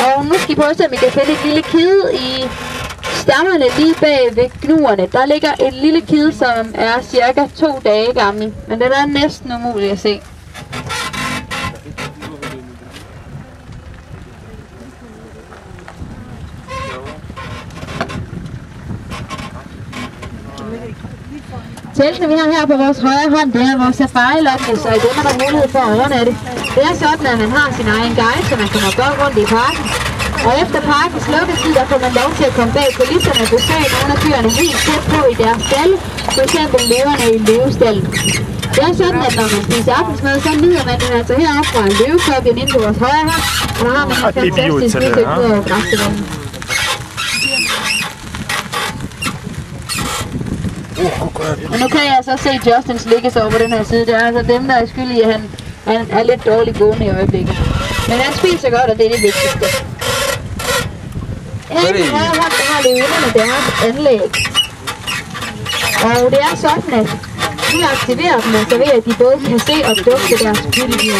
Og nu skal I prøve at se, om I kan finde et lille kid i stammerne lige bag ved gnuerne. Der ligger et lille kid, som er cirka 2 dage gammel. Men den er næsten umulig at se. Teltene vi har her på vores højre hånd, det er vores safari-lodge, så i dem er der mulighed for at overnatte. Det er sådan, at man har sin egen guide, så man kommer godt rundt i parken. Og efter parkens lukketid, der får man lov til at komme bag kulisserne og besøge nogle af dyrene helt tæt på i deres stald, f.eks. løverne i løvestallen. Det er sådan, at når man spiser aftensmad, så nyder man den altså heroppe fra løvekopien ind på vores højre hånd, og der har man en fantastisk udsigt ud over græsstenen. Og nu kan jeg så se Justins ligge så over på den her side. Det er altså dem, der er skyld i, at han er lidt dårlig gående i øjeblikket. Men han spiser godt, og det er det vigtigste. Her i højre hånd, der har løverne deres anlæg. Og det er sådan, at vi aktiverer dem, og så ved at de både kan se og dufte deres byttedyr.